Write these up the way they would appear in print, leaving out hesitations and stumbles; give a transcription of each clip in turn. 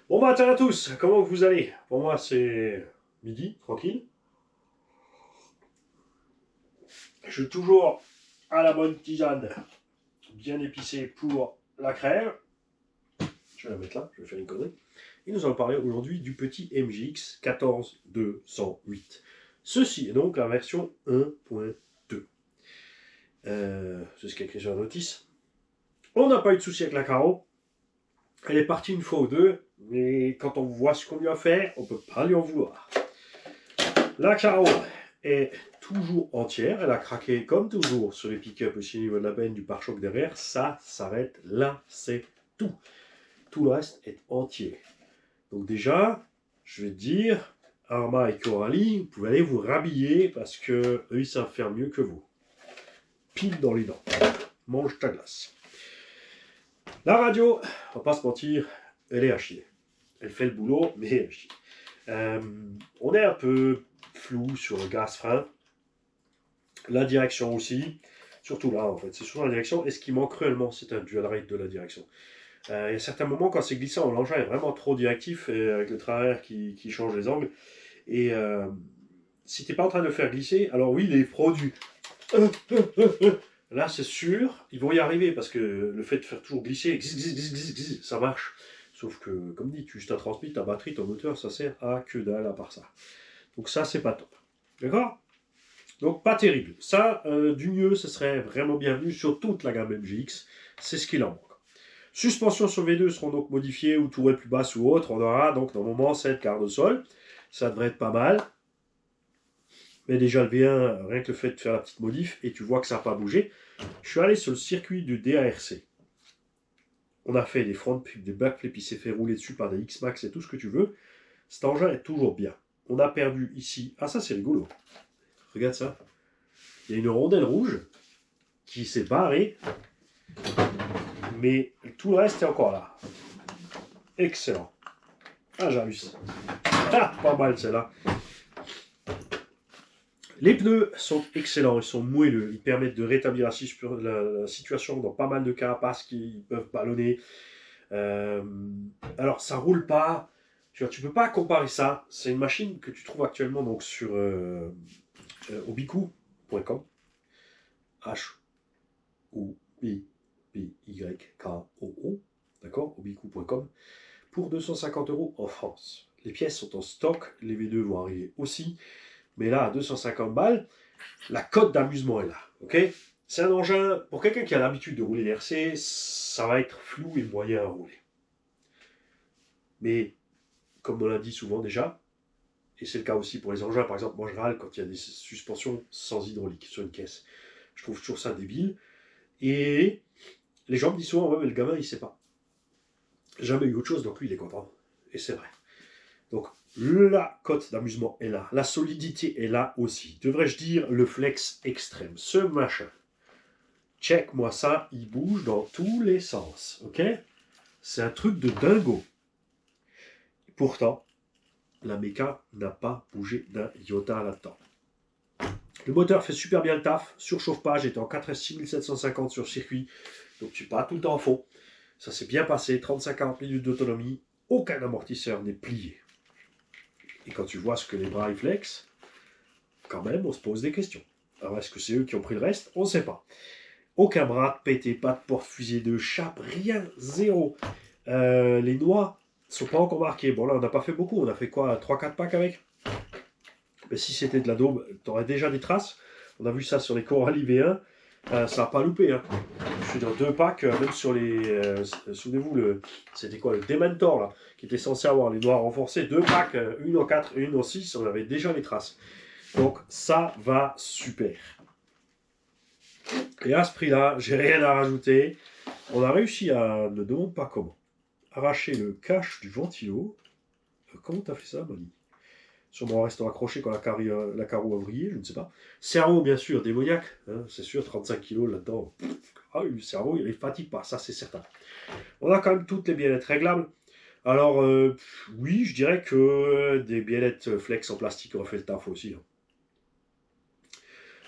Bon matin à tous, comment vous allez? Pour moi c'est midi, tranquille. Je suis toujours à la bonne tisane, bien épicée pour la crème. Je vais la mettre là, je vais faire une connerie. Et nous allons parler aujourd'hui du petit MJX 14208. Ceci est donc la version 1.2. C'est ce qui est écrit sur la notice. On n'a pas eu de souci avec la carreau. Elle est partie une fois ou deux, mais quand on voit ce qu'on lui a fait, on ne peut pas lui en vouloir. La carreau est toujours entière, elle a craqué comme toujours sur les pick-up aussi au niveau de la benne du pare-choc derrière, ça s'arrête là, c'est tout. Tout le reste est entier. Donc déjà, je vais te dire, Arma et Coralie, vous pouvez aller vous rhabiller parce que eux, ils savent faire mieux que vous. Pile dans les dents. Mange ta glace. La radio, on va pas se mentir, elle est à chier. Elle fait le boulot, mais elle est à chier. On est un peu flou sur le gaz frein. La direction aussi, surtout là en fait, c'est surtout la direction. Et ce qui manque réellement, c'est un dual rate de la direction. Il y a certains moments quand c'est glissant, l'engin est vraiment trop directif avec le travers qui change les angles. Et si tu n'es pas en train de le faire glisser, alors oui, les produits. Là, c'est sûr, ils vont y arriver parce que le fait de faire toujours glisser, ça marche. Sauf que, comme dit, tu juste transmis ta batterie, ton moteur, ça sert à que dalle à part ça. Donc ça, c'est pas top. D'accord? Donc pas terrible. Ça, du mieux, ce serait vraiment bienvenu sur toute la gamme MGX. C'est ce qu'il en manque. Suspensions sur V2 seront donc modifiées ou tourées plus basses ou autres. On aura donc normalement 7 quarts de sol. Ça devrait être pas mal. Mais déjà le V1, rien que le fait de faire la petite modif, et tu vois que ça n'a pas bougé. Je suis allé sur le circuit du DARC. On a fait des front flips, des back flips, il s'est fait rouler dessus par des X-Max et tout ce que tu veux. Cet engin est toujours bien. On a perdu ici. Ah ça c'est rigolo. Regarde ça. Il y a une rondelle rouge qui s'est barrée. Mais tout le reste est encore là. Excellent. Ah j'abuse. Ah, pas mal celle-là. Les pneus sont excellents, ils sont moelleux, ils permettent de rétablir la situation dans pas mal de carapaces qui peuvent ballonner. Alors ça roule pas, tu peux pas comparer ça. C'est une machine que tu trouves actuellement donc sur obiku.com. H-O-B-B-Y-K-O-O, d'accord, obiku.com, pour 250 € en France. Les pièces sont en stock, les V2 vont arriver aussi. Mais là, à 250 balles, la cote d'amusement est là. Ok, c'est un engin, pour quelqu'un qui a l'habitude de rouler l'RC, ça va être flou et moyen à rouler. Mais, comme on l'a dit souvent déjà, et c'est le cas aussi pour les engins, par exemple, moi je râle quand il y a des suspensions sans hydraulique sur une caisse. Je trouve toujours ça débile. Et les gens me disent souvent, ouais, mais le gamin, il sait pas. Jamais eu autre chose, donc lui, il est content. Et c'est vrai. Donc, la cote d'amusement est là. La solidité est là aussi. Devrais-je dire le flex extrême. Ce machin. Check-moi ça, il bouge dans tous les sens. Ok? C'est un truc de dingo. Pourtant, la méca n'a pas bougé d'un iota là-dedans. Le moteur fait super bien le taf. Surchauffage était en 4S 6750 sur circuit. Donc tu pas tout le temps en fond. Ça s'est bien passé. 35-40 minutes d'autonomie. Aucun amortisseur n'est plié. Et quand tu vois ce que les bras ils flex, quand même, on se pose des questions. Alors, est-ce que c'est eux qui ont pris le reste? On ne sait pas. Aucun bras pété, pas de porte-fusée de chape, rien, zéro. Les noix ne sont pas encore marquées. Bon, là, on n'a pas fait beaucoup. On a fait quoi? 3-4 packs avec? Mais si c'était de la daube, tu aurais déjà des traces. On a vu ça sur les Coralie V1. Ça n'a pas loupé. Hein. Je suis dans 2 packs, même sur les. Souvenez-vous, c'était quoi? Le Dementor, là, qui était censé avoir les noix renforcées. 2 packs, une en 4 et une en 6. On avait déjà les traces. Donc, ça va super. Et à ce prix-là, j'ai rien à rajouter. On a réussi à, ne demande pas comment, arracher le cache du ventilo. Comment t'as fait ça, Mani? Sûrement en restant accroché quand la carreau a vrillé, je ne sais pas. Cerveau, bien sûr, démoniaque, hein, c'est sûr, 35 kilos là-dedans. Ah oui, le cerveau, il ne fatigue pas, ça c'est certain. On a quand même toutes les biellettes réglables. Alors, oui, je dirais que des biellettes flex en plastique auraient fait le taf aussi. Hein.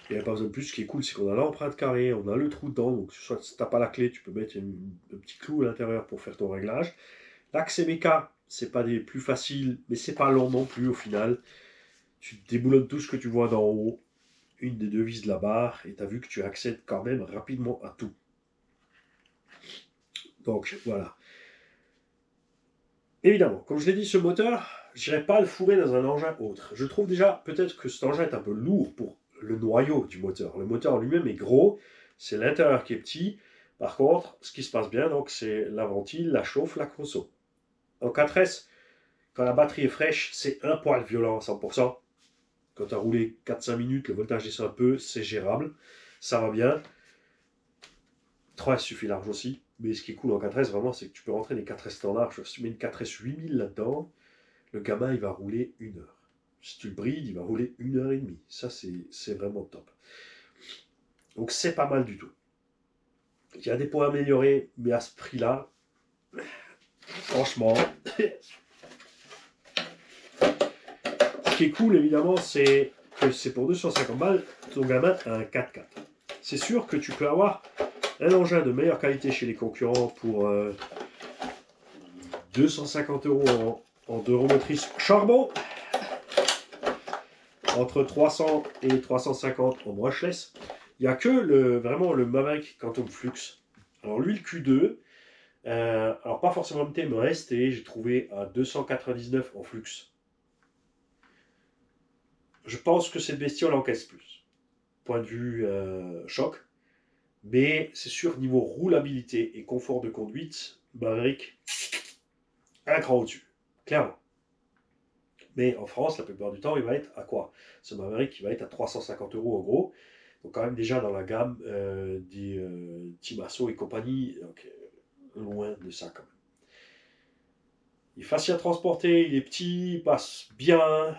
Il n'y a pas besoin de plus. Ce qui est cool, c'est qu'on a l'empreinte carrée, on a le trou dedans. Donc, si tu n'as pas la clé, tu peux mettre un petit clou à l'intérieur pour faire ton réglage. L'axe méca, c'est pas des plus faciles, mais c'est pas long non plus au final. Tu déboulonnes tout ce que tu vois d'en haut, une des deux vis de la barre, et tu as vu que tu accèdes quand même rapidement à tout. Donc voilà. Évidemment, comme je l'ai dit, ce moteur, je n'irais pas le fourrer dans un engin autre. Je trouve déjà peut-être que cet engin est un peu lourd pour le noyau du moteur. Le moteur en lui-même est gros, c'est l'intérieur qui est petit. Par contre, ce qui se passe bien, donc, c'est la ventile, la chauffe, la conso. En 4S, quand la batterie est fraîche, c'est un poil violent à 100%. Quand tu as roulé 4-5 minutes, le voltage descend un peu, c'est gérable. Ça va bien. 3S suffit large aussi. Mais ce qui est cool en 4S, vraiment, c'est que tu peux rentrer des 4S standards. Si tu mets une 4S 8000 là-dedans, le gamin, il va rouler 1 heure. Si tu le brides, il va rouler 1 heure et demie. Ça, c'est vraiment top. Donc, c'est pas mal du tout. Il y a des points améliorés, mais à ce prix-là, franchement, ce qui est cool, évidemment, c'est que c'est pour 250 balles, ton gamin a un 4x4. C'est sûr que tu peux avoir un engin de meilleure qualité chez les concurrents pour 250 € en 2 roues motrices charbon, entre 300 et 350 en brushless. Il n'y a que vraiment le Maverick Quantum Flux. Alors lui, le Q2, alors pas forcément MT, mais ST, j'ai trouvé à 299 en flux. Je pense que cette bestiole encaisse plus, point de vue choc. Mais c'est sûr, niveau roulabilité et confort de conduite, Maverick, un cran au-dessus, clairement. Mais en France, la plupart du temps, il va être à quoi? Ce Maverick, il va être à 350 € en gros. Donc quand même déjà dans la gamme des Timasso et compagnie, donc loin de ça quand même. Il est facile à transporter, il est petit, il passe bien.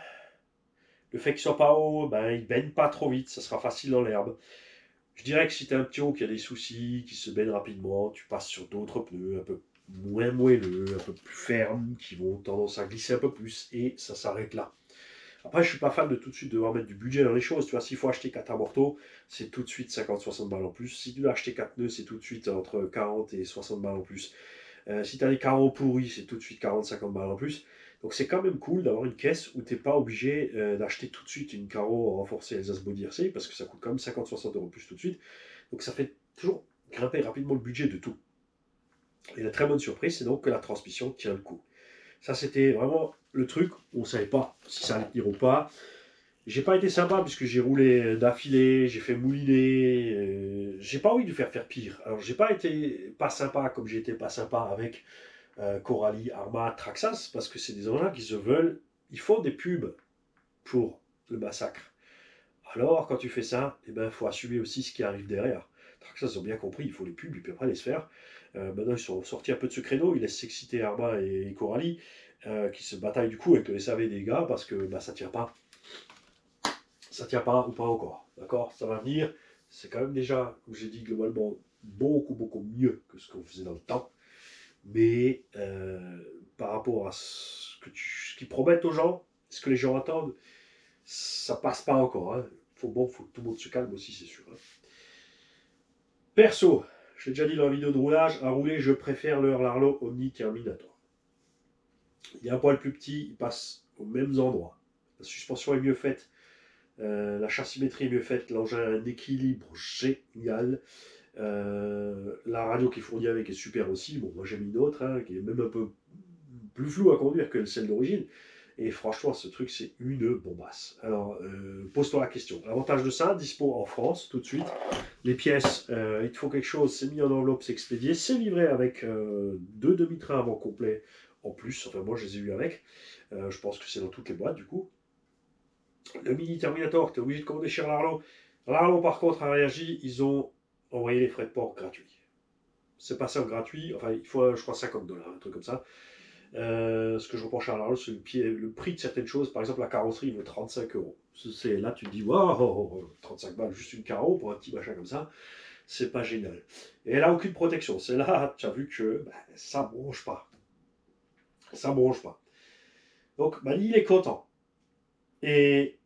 Le fait qu'il soit pas haut, ben, il baigne pas trop vite, ça sera facile dans l'herbe. Je dirais que si tu es un petit haut qui a des soucis, qui se baigne rapidement, tu passes sur d'autres pneus un peu moins moelleux, un peu plus fermes, qui vont tendance à glisser un peu plus, et ça s'arrête là. Après, je suis pas fan de tout de suite devoir mettre du budget dans les choses. Tu vois, s'il faut acheter 4 amortos, c'est tout de suite 50-60 balles en plus. Si tu dois acheter 4 nœuds, c'est tout de suite entre 40 et 60 balles en plus. Si tu as des carreaux pourris, c'est tout de suite 40-50 balles en plus. Donc c'est quand même cool d'avoir une caisse où tu n'es pas obligé d'acheter tout de suite une carreau renforcée Alsace Body RC, parce que ça coûte quand même 50-60 € plus tout de suite. Donc ça fait toujours grimper rapidement le budget de tout. Et la très bonne surprise, c'est donc que la transmission tient le coup. Ça, c'était vraiment le truc où on ne savait pas si ça allait tenir ou pas. J'ai pas été sympa puisque j'ai roulé d'affilée, j'ai fait mouliner, j'ai pas envie de faire pire. Alors j'ai pas été pas sympa comme j'ai été pas sympa avec Coralie, Arma, Traxas, parce que c'est des engins qui se veulent, ils font des pubs pour le massacre. Alors quand tu fais ça, il faut assumer aussi ce qui arrive derrière. Traxas ils ont bien compris, il faut les pubs, et puis après les se faire. Maintenant ils sont sortis un peu de ce créneau, ils laissent s'exciter Arma et Coralie, qui se bataillent du coup avec le SAV des gars, parce que ça tient pas. Ça tient pas ou pas encore. D'accord? Ça va venir. C'est quand même déjà, comme j'ai dit, globalement, beaucoup mieux que ce qu'on faisait dans le temps. Mais par rapport à ce qu'ils promettent aux gens, ce que les gens attendent, ça passe pas encore. Hein. Faut que tout le monde se calme aussi, c'est sûr. Hein. Perso, je l'ai déjà dit dans la vidéo de roulage, à rouler, je préfère le Harlow Omni Terminator. Il est un poil plus petit, il passe aux mêmes endroits. La suspension est mieux faite. La chassimétrie est mieux faite, l'engin a un équilibre génial. La radio qui est fournie avec est super aussi. Bon, moi j'ai mis une autre hein, qui est même un peu plus floue à conduire que celle d'origine. Et franchement, ce truc, c'est une bombasse. Alors, pose-toi la question. L'avantage de ça, dispo en France tout de suite. Les pièces, il te faut quelque chose, c'est mis en enveloppe, c'est expédié. C'est livré avec 2 demi-trains avant complet en plus. Enfin, moi, je les ai eu avec. Je pense que c'est dans toutes les boîtes, du coup. Le Mini Terminator, tu es obligé de commander chez Larlo. Larlo, par contre, a réagi. Ils ont envoyé les frais de port gratuits. C'est passé en gratuit. Enfin, il faut, je crois, 50 $, un truc comme ça. Ce que je reproche à Larlo, c'est le prix de certaines choses. Par exemple, la carrosserie vaut 35 €. Là, tu te dis, waouh, 35 balles, juste une carreau pour un petit machin comme ça. C'est pas génial. Et elle a aucune protection. C'est là, tu as vu que ça bronche pas. Ça bronche pas. Donc, Mani, il est content. Et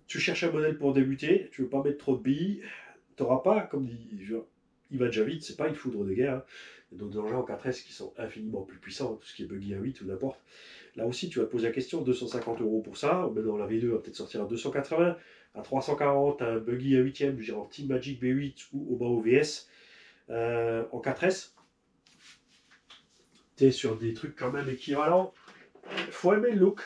tu cherches un modèle pour débuter, tu veux pas mettre trop de billes, tu n'auras pas, comme dit, il va déjà vite, c'est pas une foudre de guerre. Hein. Il y a d'autres engins en 4S qui sont infiniment plus puissants, tout ce qui est buggy à 8 ou n'importe. Là aussi, tu vas te poser la question, 250 € pour ça. Maintenant, la V2 va peut-être sortir à 280, à 340, un buggy à 8ème, du genre Team Magic B8 ou Obao VS en 4S. Tu es sur des trucs quand même équivalents. Faut aimer le look.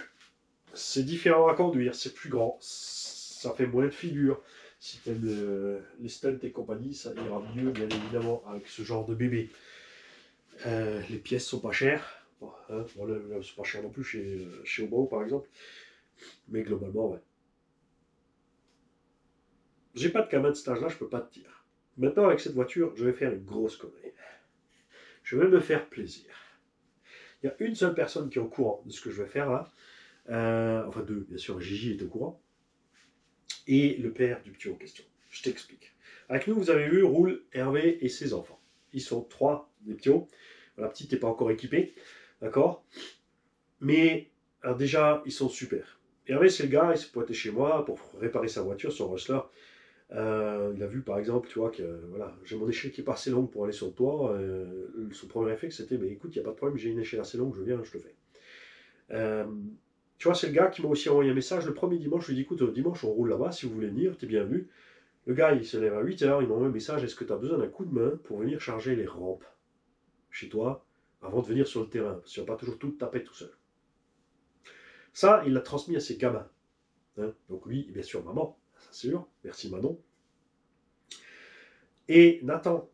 C'est différent à conduire, c'est plus grand, ça fait moins de figure. Si tu aimes les stunts et compagnie, ça ira mieux, bien évidemment, avec ce genre de bébé. Les pièces sont pas chères. Bon, hein, elles sont pas chères non plus chez Obao, par exemple. Mais globalement, ouais. J'ai pas de gamin de cet âge-là, je peux pas te dire. Maintenant, avec cette voiture, je vais faire une grosse connerie. Je vais me faire plaisir. Il y a une seule personne qui est au courant de ce que je vais faire là. Enfin deux, bien sûr, Gigi est au courant. Et le père du petit en question. Je t'explique. Avec nous, vous avez vu, roule Hervé et ses enfants. Ils sont 3, des ptios. La petite n'est pas encore équipée, d'accord. Mais alors déjà, ils sont super. Hervé, c'est le gars, il s'est pointé chez moi pour réparer sa voiture, son Rustler. Il a vu par exemple, tu vois, que voilà, j'ai mon échelle qui est pas assez longue pour aller sur le toit. Son premier réflexe c'était, mais écoute, il n'y a pas de problème, j'ai une échelle assez longue, je viens, je le fais. Tu vois, c'est le gars qui m'a aussi envoyé un message le premier dimanche. Je lui ai dit, écoute, dimanche on roule là-bas, si vous voulez venir, t'es bienvenu. Le gars, il se lève à 8h, il m'envoie un message, est-ce que tu as besoin d'un coup de main pour venir charger les rampes chez toi avant de venir sur le terrain, parce qu'il ne va pas toujours tout taper tout seul. Ça, il l'a transmis à ses gamins. Hein. Donc lui, bien sûr, maman, ça c'est sûr, merci Manon. Et Nathan,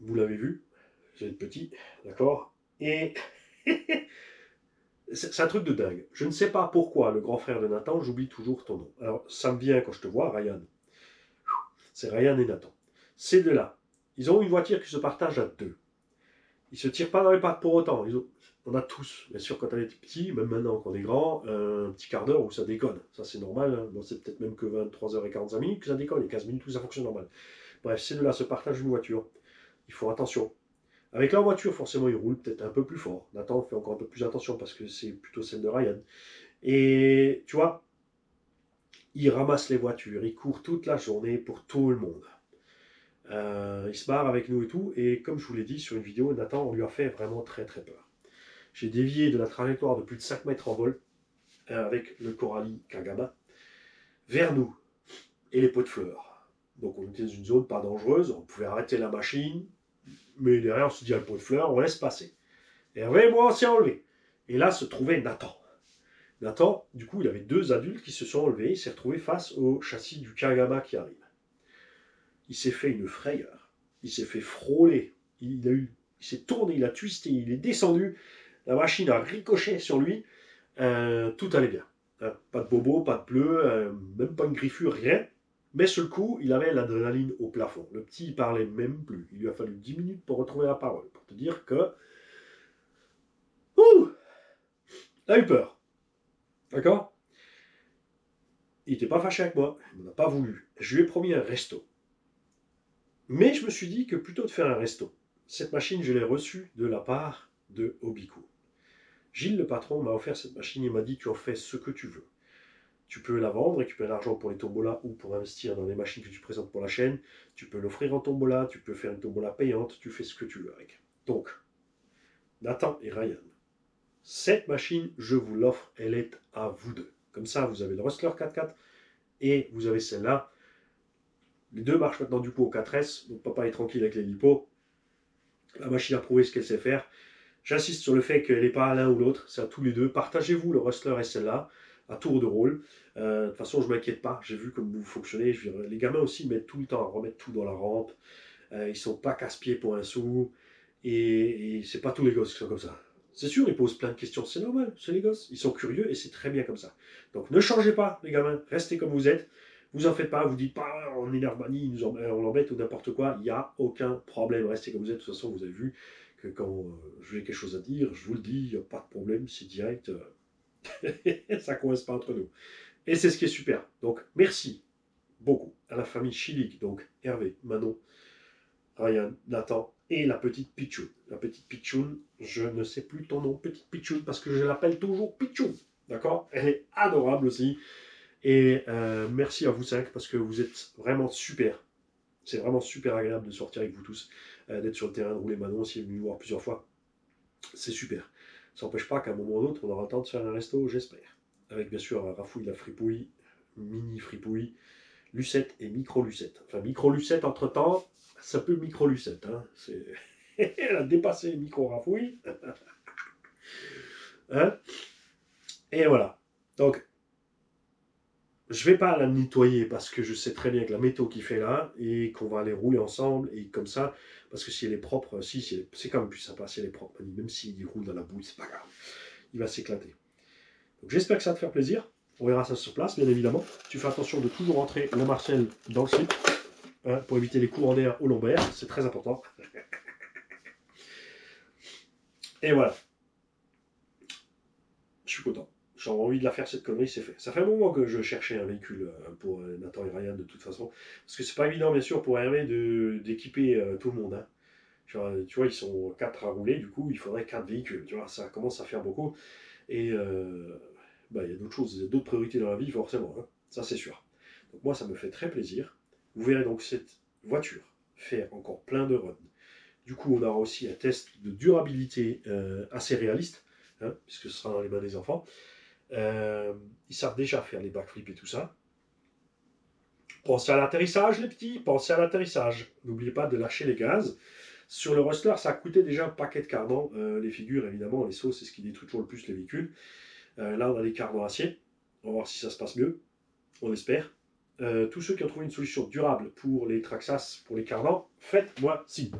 vous l'avez vu, j'ai le petit, d'accord. Et c'est un truc de dingue. Je ne sais pas pourquoi, le grand frère de Nathan, j'oublie toujours ton nom. Alors, ça me vient quand je te vois, Ryan. C'est Ryan et Nathan. Ces deux-là, ils ont une voiture qui se partage à deux. Ils se tirent pas dans les pattes pour autant. On a tous, bien sûr, quand on est petit, même maintenant qu'on est grand, un petit quart d'heure où ça déconne. Ça, c'est normal. Hein. Bon, c'est peut-être même que 23h45 minutes que ça déconne, et 15 minutes où ça fonctionne normal. Bref, ces deux-là se partagent une voiture. Ils font attention. Avec leur voiture, forcément, ils roulent peut-être un peu plus fort. Nathan fait encore un peu plus attention parce que c'est plutôt celle de Ryan. Et tu vois, ils ramassent les voitures, ils courent toute la journée pour tout le monde. Il se barre avec nous et tout. Et comme je vous l'ai dit sur une vidéo, Nathan, on lui a fait vraiment très très peur. J'ai dévié de la trajectoire de plus de 5 mètres en vol avec le Coralie Kagama vers nous et les pots de fleurs. Donc on était dans une zone pas dangereuse, on pouvait arrêter la machine, mais derrière on se dit à le pot de fleurs, on laisse passer. Et Hervé et moi on s'est enlevé. Et là se trouvait Nathan. Nathan, du coup, il y avait deux adultes qui se sont enlevés, il s'est retrouvé face au châssis du Kagama qui arrive. Il s'est fait une frayeur, il s'est fait frôler, il s'est tourné, il a twisté, il est descendu, la machine a ricoché sur lui, tout allait bien. Pas de bobo, pas de bleu, même pas une griffure, rien. Mais sur le coup, il avait l'adrénaline au plafond. Le petit, il parlait même plus. Il lui a fallu 10 minutes pour retrouver la parole, pour te dire que... Ouh, il a eu peur. D'accord. Il n'était pas fâché avec moi, il n'en a pas voulu. Je lui ai promis un resto. Mais je me suis dit que plutôt de faire un resto, cette machine, je l'ai reçue de la part de Obiku. Gilles, le patron, m'a offert cette machine et m'a dit tu en fais ce que tu veux. Tu peux la vendre, récupérer l'argent pour les tombolas ou pour investir dans les machines que tu présentes pour la chaîne. Tu peux l'offrir en tombola, tu peux faire une tombola payante, tu fais ce que tu veux avec. Donc, Nathan et Ryan, cette machine, je vous l'offre, elle est à vous deux. Comme ça, vous avez le Rustler 4x4 et vous avez celle-là. Les deux marchent maintenant du coup au 4S, donc papa est tranquille avec les lipos. La machine a prouvé ce qu'elle sait faire. J'insiste sur le fait qu'elle n'est pas à l'un ou l'autre, c'est à tous les deux. Partagez-vous le Rustler et celle-là, à tour de rôle. De toute façon, je ne m'inquiète pas, j'ai vu comme vous fonctionnez. Les gamins aussi mettent tout le temps à remettre tout dans la rampe. Ils ne sont pas casse-pieds pour un sou. Et c'est pas tous les gosses qui sont comme ça. C'est sûr, ils posent plein de questions, c'est normal, c'est les gosses. Ils sont curieux et c'est très bien comme ça. Donc ne changez pas, les gamins, restez comme vous êtes. Vous en faites pas, vous dites pas on énerve Mani, on l'embête ou n'importe quoi. Il n'y a aucun problème, restez comme vous êtes. De toute façon, vous avez vu que quand j'ai quelque chose à dire, je vous le dis, il n'y a pas de problème, c'est direct. Ça ne coince pas entre nous. Et c'est ce qui est super. Donc merci beaucoup à la famille Chilik, donc Hervé, Manon, Ryan, Nathan et la petite Pichoun. La petite Pichoun, je ne sais plus ton nom, petite Pichoun, parce que je l'appelle toujours Pichoun. D'accord. Elle est adorable aussi. Et merci à vous cinq, parce que vous êtes vraiment super. C'est vraiment super agréable de sortir avec vous tous, d'être sur le terrain, de rouler. Manon aussi est venu nous voir plusieurs fois. C'est super. Ça n'empêche pas qu'à un moment ou l'autre, on aura le temps de faire un resto, j'espère. Avec bien sûr Rafouille la fripouille, mini fripouille, Lucette et micro Lucette. Enfin, micro Lucette entre temps, ça peut micro Lucette. Hein. Elle a dépassé micro Rafouille. Hein. Et voilà. Donc, je vais pas la nettoyer parce que je sais très bien que la météo qui fait là et qu'on va aller rouler ensemble et comme ça, parce que si elle est propre, c'est quand même plus sympa si elle est propre. Même s'il roule dans la boue, c'est pas grave. Il va s'éclater. Donc j'espère que ça va te faire plaisir. On verra ça sur place, bien évidemment. Tu fais attention de toujours rentrer la Marcel dans le slip hein, pour éviter les courants d'air au lombaire. C'est très important. Et voilà. Je suis content. J'ai envie de la faire cette connerie, c'est fait. Ça fait un moment que je cherchais un véhicule pour Nathan et Ryan de toute façon. Parce que c'est pas évident, bien sûr, pour Hervé d'équiper tout le monde. Hein. Genre, tu vois, ils sont 4 à rouler, du coup, il faudrait 4 véhicules. Tu vois, ça commence à faire beaucoup. Et bah, il y a d'autres choses, il y a d'autres priorités dans la vie, forcément. Hein. Ça, c'est sûr. Donc moi, ça me fait très plaisir. Vous verrez donc cette voiture faire encore plein de runs. Du coup, on aura aussi un test de durabilité assez réaliste, hein, puisque ce sera dans les mains des enfants. Ils savent déjà faire les backflips et tout ça. Pensez à l'atterrissage, les petits, pensez à l'atterrissage. N'oubliez pas de lâcher les gaz. Sur le Rustler, ça a coûté déjà un paquet de cardans. Les figures, évidemment, les sauts, c'est ce qui détruit toujours le plus les véhicules. Là, on a les cardans acier. On va voir si ça se passe mieux. On espère. Tous ceux qui ont trouvé une solution durable pour les Traxxas, pour les cardans, faites-moi signe.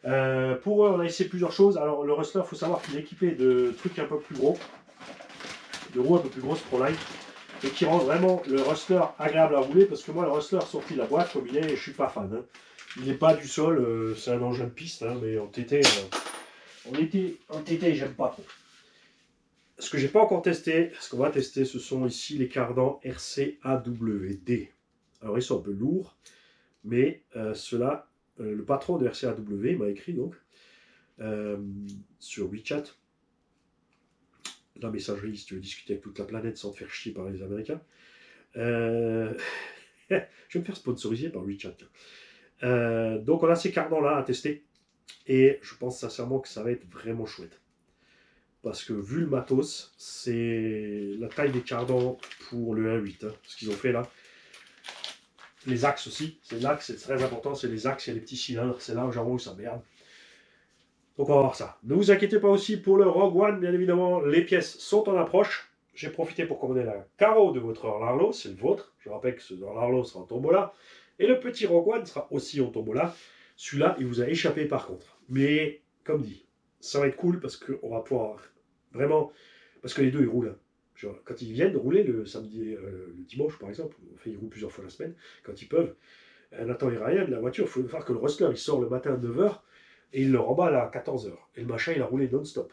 Pour eux, on a essayé plusieurs choses. Alors, le Rustler, il faut savoir qu'il est équipé de trucs un peu plus gros, de roues un peu plus grosses pour light, et qui rend vraiment le Rustler agréable à rouler, parce que moi, le Rustler sorti de la boîte, comme il est, je suis pas fan. Hein. Il n'est pas du sol, c'est un engin de piste, hein, mais en TT, j'aime pas trop. Ce que j'ai pas encore testé, ce qu'on va tester, ce sont ici les cardans RCAWD. Alors, ils sont un peu lourds, mais ceux-là, le patron de RCAW m'a écrit donc sur WeChat, la messagerie, si tu veux discuter avec toute la planète sans te faire chier par les Américains. Je vais me faire sponsoriser par WeChat. Donc on a ces cardans-là à tester. Et je pense sincèrement que ça va être vraiment chouette. Parce que vu le matos, c'est la taille des cardans pour le 1.8. Hein, ce qu'ils ont fait là. Les axes aussi. C'est l'axe, c'est très important. C'est les axes et les petits cylindres. C'est là où ça merde. Donc on va voir ça. Ne vous inquiétez pas aussi pour le Rogue One, bien évidemment, les pièces sont en approche. J'ai profité pour commander la carreau de votre Orlarlo, c'est le vôtre. Je rappelle que ce Orlarlo sera en tombola. Et le petit Rogue One sera aussi en tombola. Celui-là, il vous a échappé par contre. Mais, comme dit, ça va être cool parce qu'on va pouvoir vraiment... Parce que les deux, ils roulent. Genre, quand ils viennent rouler le samedi, le dimanche par exemple, enfin ils roulent plusieurs fois la semaine, quand ils peuvent, Nathan et Ryan, la voiture, il faut faire que le Rustler, il sort le matin à 9h, et il le remballe à 14h. Et le machin, il a roulé non-stop.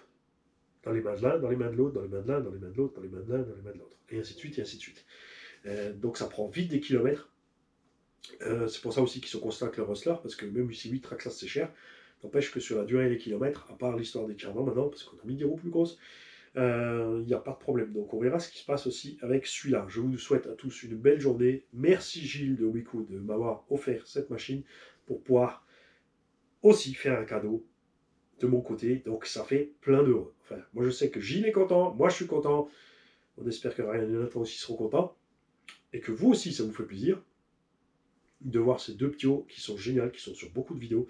Dans les mains de l'un, dans les mains de l'autre, dans les mains de l'un, dans les mains de l'autre, dans les mains de l'un, dans les mains de l'autre. Et ainsi de suite, et ainsi de suite. Donc ça prend vite des kilomètres. C'est pour ça aussi qu'ils sont constants avec le Rustler, parce que même si 8 Traxxas c'est cher, n'empêche que sur la durée des kilomètres, à part l'histoire des cardans maintenant, parce qu'on a mis des roues plus grosses, il n'y a pas de problème. Donc on verra ce qui se passe aussi avec celui-là. Je vous souhaite à tous une belle journée. Merci Gilles de Wico de m'avoir offert cette machine pour pouvoir aussi faire un cadeau de mon côté, donc ça fait plein d'heureux. Enfin, moi je sais que Gilles est content, moi je suis content, on espère que Ryan et Nathan aussi seront contents, et que vous aussi ça vous fait plaisir de voir ces deux ptios qui sont géniaux, qui sont sur beaucoup de vidéos,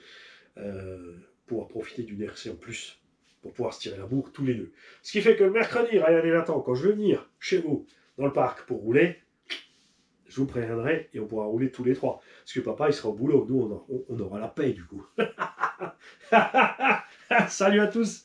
pouvoir profiter d'une RC en plus, pour pouvoir se tirer la bourre tous les deux. Ce qui fait que le mercredi, Ryan et Nathan, quand je vais venir chez vous, dans le parc pour rouler, je vous préviendrai et on pourra rouler tous les trois. Parce que papa, il sera au boulot. Nous, on aura la paye du coup. Salut à tous